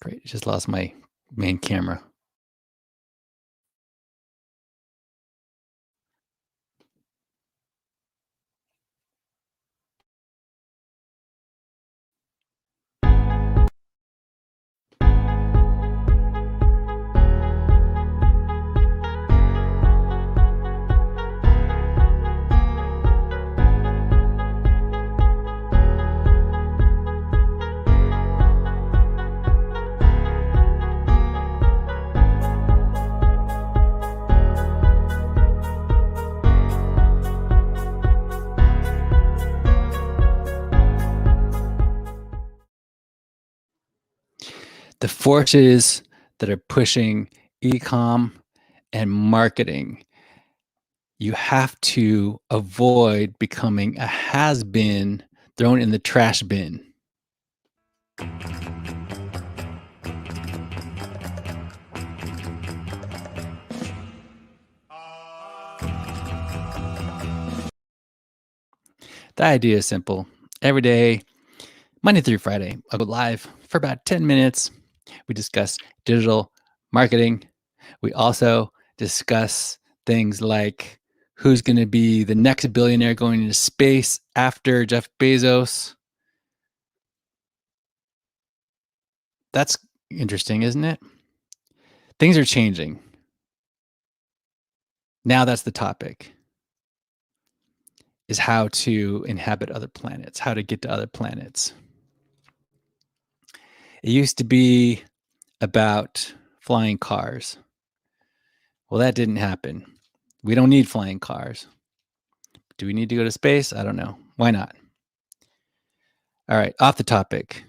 Great. Just lost my main camera. The forces that are pushing e-com and marketing, you have to avoid becoming a has-been thrown in the trash bin. The idea is simple. Every day, Monday through Friday, I'll go live for about 10 minutes. We discuss digital marketing. We also discuss things like who's going to be the next billionaire going into space after Jeff Bezos. That's interesting, isn't it? Things are changing. Now that's the topic, is how to inhabit other planets, how to get to other planets. It used to be about flying cars. Well, that didn't happen. We don't need flying cars. Do we need to go to space? I don't know. Why not? All right, off the topic.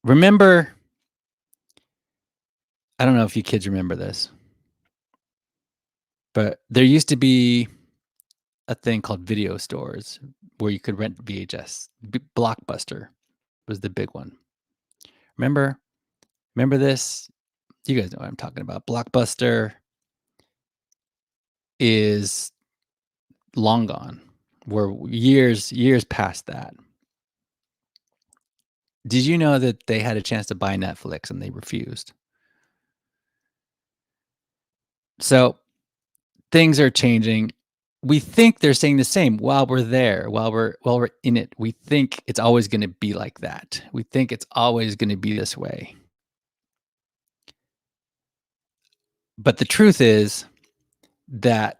Remember, I don't know if you kids remember this, but there used to be a thing called video stores where you could rent VHS. Blockbuster was the big one. Remember? Remember this? You guys know what I'm talking about. Blockbuster is long gone. We're years past that. Did you know that they had a chance to buy Netflix and they refused? So things are changing. We think they're staying the same while we're there, while we're in it. We think it's always going to be like that. We think it's always going to be this way. But the truth is that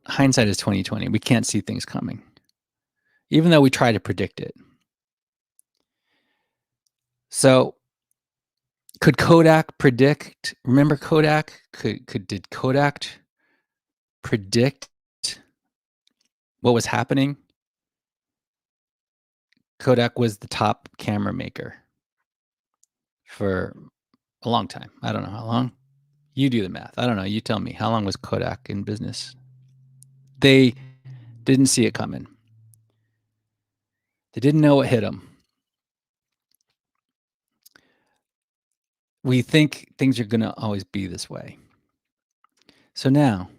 hindsight is 2020. We can't see things coming, even though we try to predict it. So could Kodak predict? Remember Kodak? Did Kodak predict what was happening? Kodak was the top camera maker for a long time. I don't know how long. You do the math. I don't know. You tell me. How long was Kodak in business? They didn't see it coming. They didn't know what hit them. We think things are going to always be this way. So now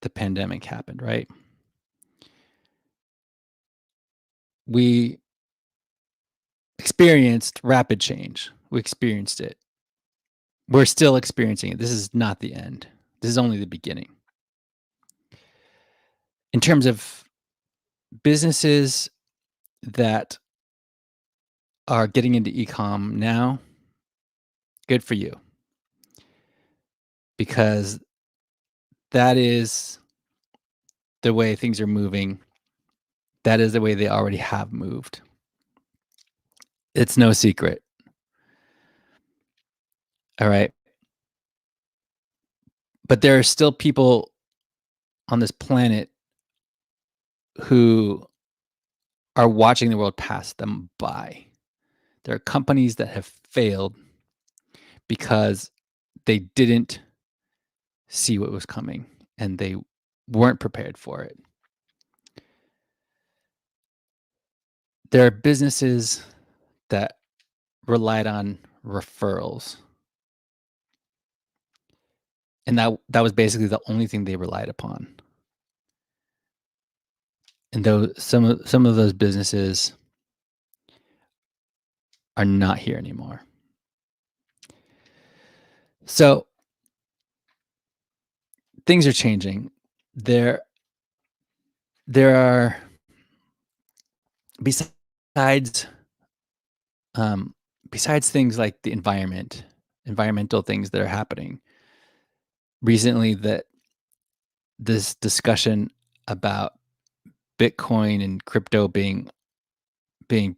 the pandemic happened, right? We experienced rapid change. We experienced it. We're still experiencing it. This is not the end. This is only the beginning. In terms of businesses that are getting into e-com now, good for you. Because that is the way things are moving. That is the way they already have moved. It's no secret. All right. But there are still people on this planet who are watching the world pass them by. There are companies that have failed because they didn't see what was coming and they weren't prepared for it. There are businesses that relied on referrals. And that was basically the only thing they relied upon. And though some of those businesses are not here anymore. So things are changing. There there are besides um, besides things like the environmental things that are happening recently, that this discussion about Bitcoin and crypto being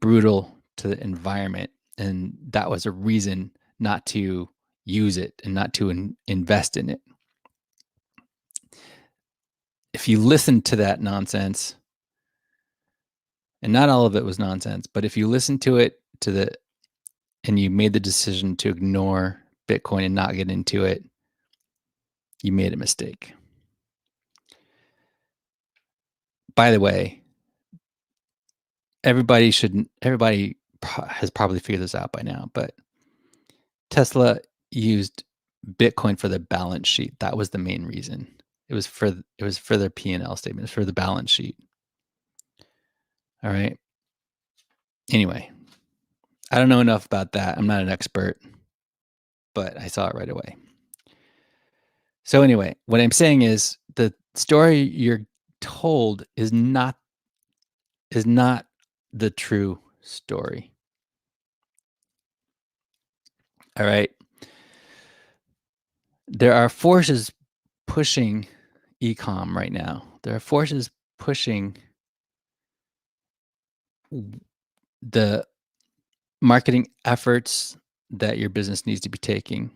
brutal to the environment, and that was a reason not to use it and not to invest in it. If you listen to that nonsense, and not all of it was nonsense, but if you listen to it and you made the decision to ignore Bitcoin and not get into it, you made a mistake. By the way, everybody has probably figured this out by now, but Tesla used Bitcoin for the balance sheet. That was the main reason. It was for their P&L statement. It was for the balance sheet. All right. Anyway, I don't know enough about that. I'm not an expert, but I saw it right away. So anyway, what I'm saying is the story you're told is not the true story. All right. There are forces pushing ecom right now. There are forces pushing the marketing efforts that your business needs to be taking.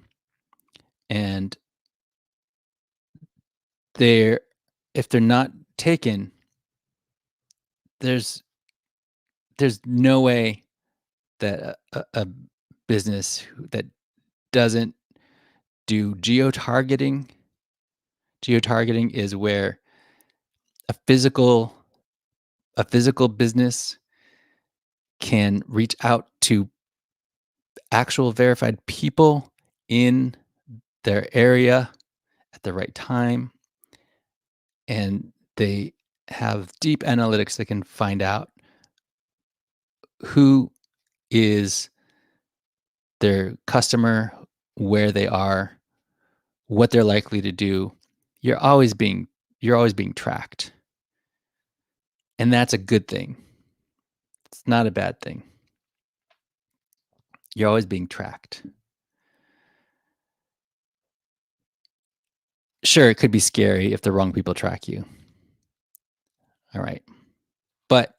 And they're if they're not taken, there's there's no way that a business that doesn't do geotargeting. Geotargeting is where a physical a physical business can reach out to actual verified people in their area at the right time, and they have deep analytics that can find out who is their customer, where they are, what they're likely to do. You're always being tracked. And that's a good thing. It's not a bad thing. You're always being tracked. Sure, it could be scary if the wrong people track you. All right. But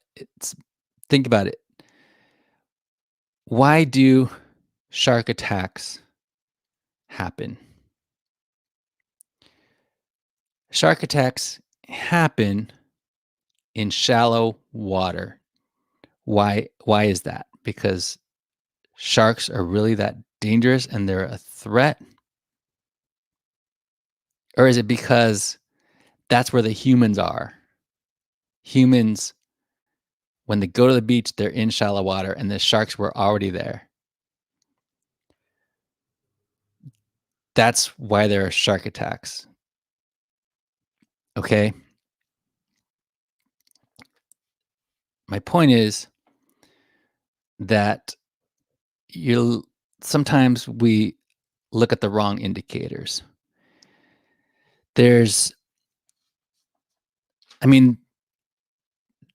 think about it. Why do shark attacks happen? Shark attacks happen in shallow water. Why is that? Because sharks are really that dangerous and they're a threat? Or is it because that's where the humans are? Humans, when they go to the beach, they're in shallow water and the sharks were already there. That's why there are shark attacks. Okay? My point is that sometimes we look at the wrong indicators. There's I mean,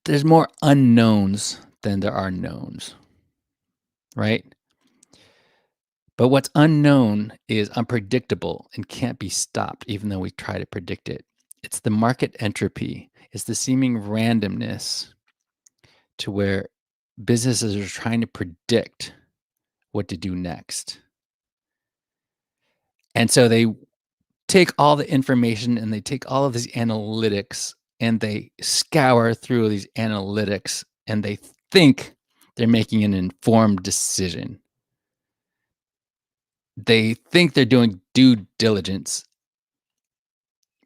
there's more unknowns than there are knowns, right? But what's unknown is unpredictable and can't be stopped, even though we try to predict it. It's the market entropy, it's the seeming randomness to where businesses are trying to predict what to do next. And so they take all the information and they take all of these analytics and they scour through these analytics and they think they're making an informed decision. They think they're doing due diligence,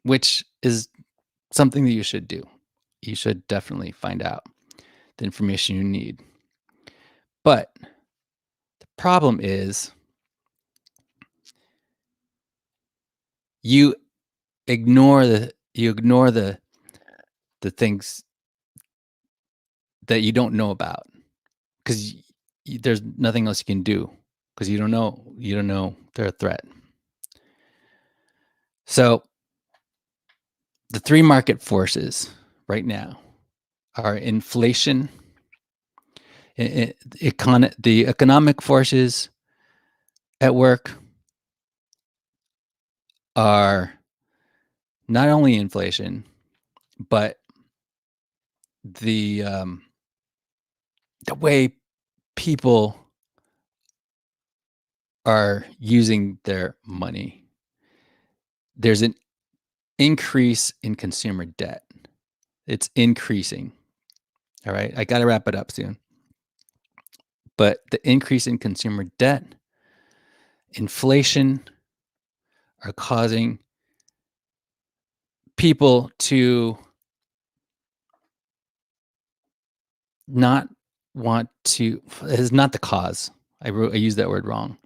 which is something that you should do. You should definitely find out the information you need. But the problem is you ignore the things that you don't know about, because there's nothing else you can do because you don't know they're a threat. So the three market forces right now are inflation, the economic forces at work are not only inflation, but the the way people are using their money. There's an increase in consumer debt. It's increasing. All right. I got to wrap it up soon. But the increase in consumer debt, inflation are causing people to not want to, is not the cause. I used that word wrong.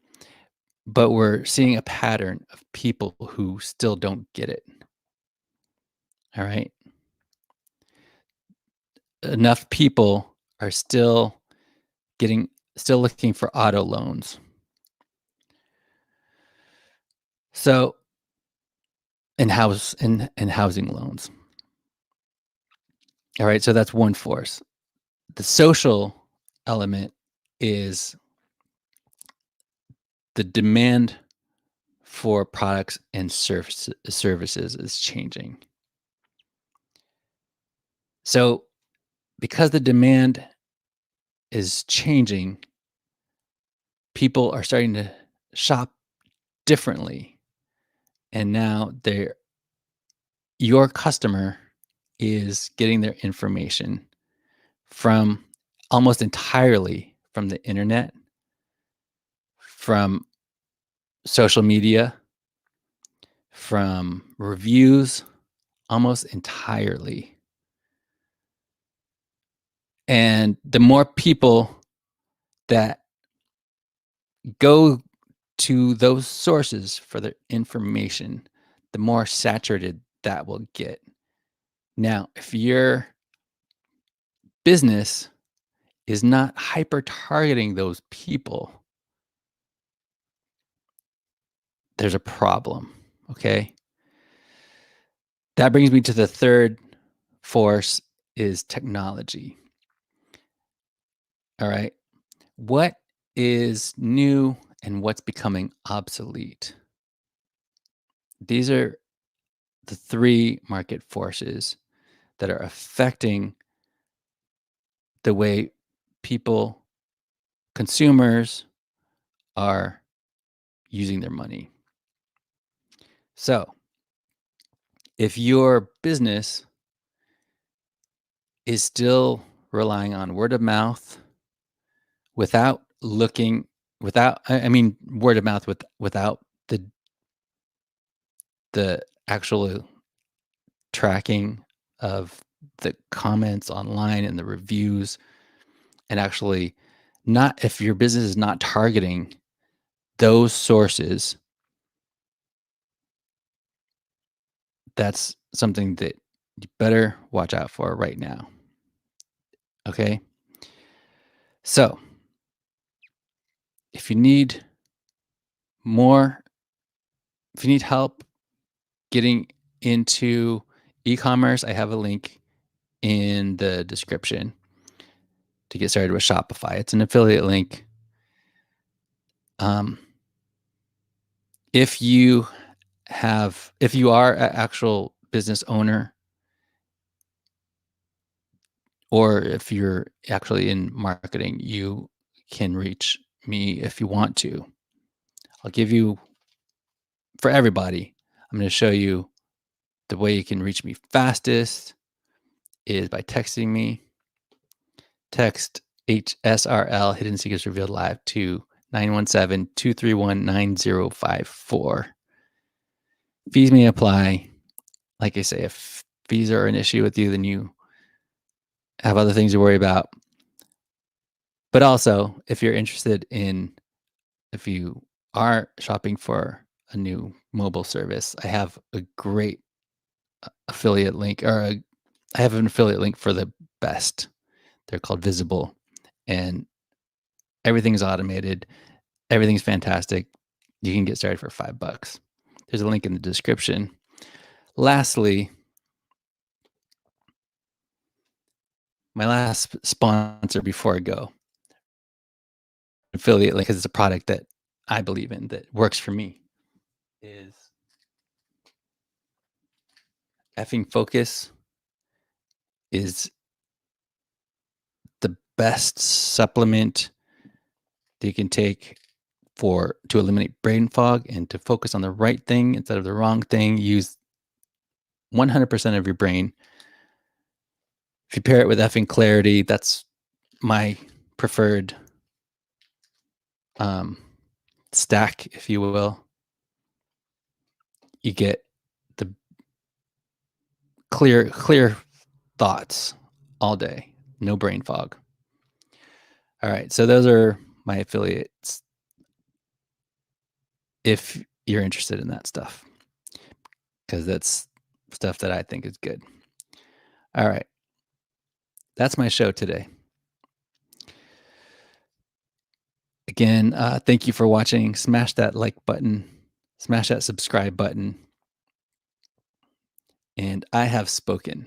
But we're seeing a pattern of people who still don't get it. All right. Enough people are still looking for auto loans. So and housing loans. All right. So that's one force. The social element is the demand for products and services is changing. So because the demand is changing, people are starting to shop differently. And now your customer is getting their information from almost entirely from the internet, from social media, from reviews, almost entirely. And the more people that go to those sources for their information, the more saturated that will get. Now, if your business is not hyper targeting those people, there's a problem. Okay. That brings me to the third force is technology. All right. What is new and what's becoming obsolete? These are the three market forces that are affecting the way people, consumers, are using their money. So, if your business is still relying on word of mouth without looking, I mean, word of mouth without the actual tracking of the comments online and the reviews, and actually not, if your business is not targeting those sources, that's something that you better watch out for right now. Okay. So if you need more, if you need help getting into e-commerce, I have a link in the description to get started with Shopify. It's an affiliate link. Um, if you are an actual business owner, or if you're actually in marketing, you can reach me if you want to. I'll give you, for everybody, I'm going to show you the way you can reach me fastest is by texting me. Text HSRL, Hidden Secrets Revealed Live, to 917-231-9054. Fees may apply. Like I say, if fees are an issue with you, then you have other things to worry about. But also, if you're interested in, if you are shopping for a new mobile service, I have a great affiliate link, I have an affiliate link for the best. They're called Visible. And Everything's automated. Everything's fantastic. You can get started for $5. There's a link in the description. Lastly, my last sponsor before I go, affiliate link, because it's a product that I believe in that works for me, is effing focus is the best supplement that you can take to eliminate brain fog and to focus on the right thing instead of the wrong thing. Use 100% of your brain. If you pair it with effing clarity, that's my preferred stack, if you will. You get the clear thoughts all day, no brain fog. All right, so those are my affiliates if you're interested in that stuff, because that's stuff that I think is good. All right, that's my show today. Again, thank you for watching. Smash that like button, smash that subscribe button, and I have spoken.